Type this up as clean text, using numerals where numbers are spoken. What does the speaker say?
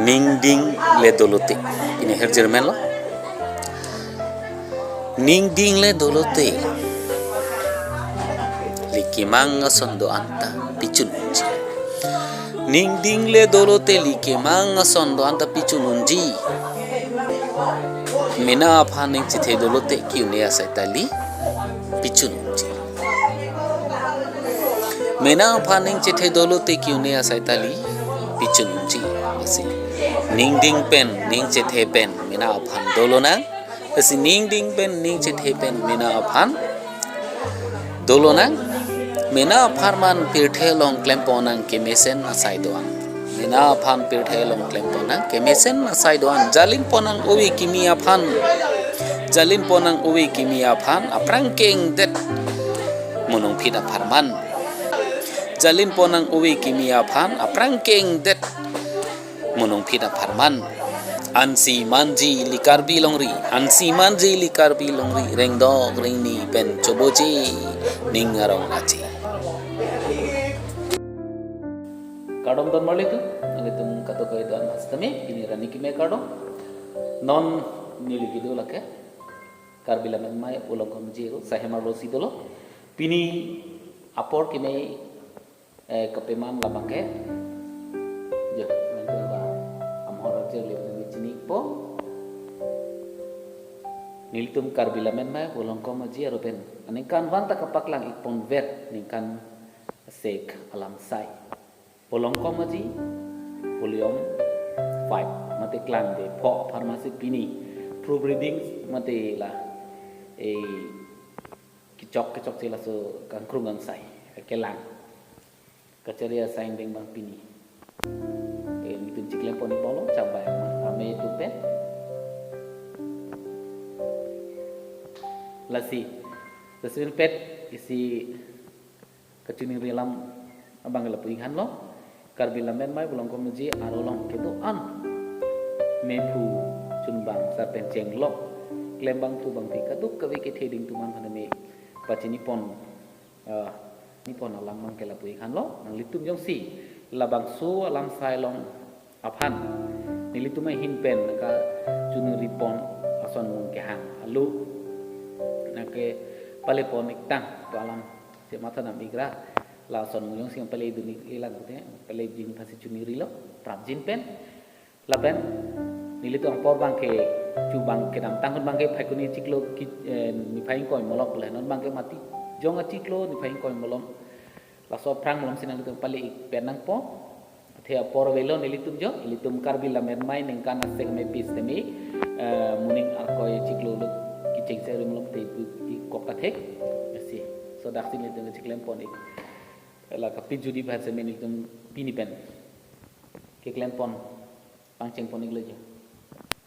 Ningding le dolote. Ini herjermen lo. Ningding le dolote. Likimang sondo anta pichununji. Ningding le dolote likimang sondo anta pichununji. Mina aphaning chithe dolote kiunia saitali pichununji. Mina aphaning chithe dolote kiunia saitali pichununji. Asi ningding pen ning chithe pen mina aphan dolona. Asi ningding pen ning chithe pen mina aphan dolona. Mina farman pirthe long klemponang kemesen asai doan. Mina fan pirthe long klemponang kemesen asai doan. Jalin ponang uwi kimia fan. Jalin ponang uwi kimia fan aprangking det munong pida farman. Jalin ponang uwi kimia fan aprangking det munong pida farman. Ansi manji likarbi longri. Ansi manji likarbi longri. Rengdog ringni pen coboji ningarong aci. Kadom don mali tu, nanti tu kato kau itu an hastami, ini rani kime kadom, non nili gitu lah ke, karbila memang ulang kau menjiru, saya malu si dulu, pini apor kime kepeman lama ke, ya, nanti apa, amhor aja lihat ni jenik po, nili tu karbila memang ulang kau menjiru pen, ani kan vanta kapak lang ipon ver, ni kan sek alam sai. Polongko maji volume 5 mate klang de po pharmacy pini proofreading mate la kicok cila so kangkrungang sai kelang kacaria saing deng bang pini mitun cikle poni polo cabai ame tu pen lasi taswir pet isi kacuni rilam abang lapuing han lo karbila memai belum komuji arolong ketu an mepu chunbang sa penceng lok lembang tu bang tika tu kawi ke theding tu man haname pachini pon nipon alam mang kela pui khan lo nang litum jong si labang su alam sai long aphan nilitum mai hin pen ka chunu ripon ason mung ke hang alu nake pale pon iktang alam se mata nam igra la son mung sing pale duni ilang te pale jing phasi chuni rilo prap jin pen la pen nilitu ang por bang ke chu bang ke dam tang bang ke phai kuni chiklo ki ni phai koi molok le non bang ke mati jong a chiklo ni phai koi molom la so prang molom sinang tu pale ik pen nang po the por velo nilitum jo nilitum karbi la men mai ning kan asek me pis te mi muning ar koi chiklo lu ki ching se molom te kok ka thek si so dak sin le te chiklem pon ik la ka pijudi bahasa meni tum pini pen ke klem pon pangceng pon iglesia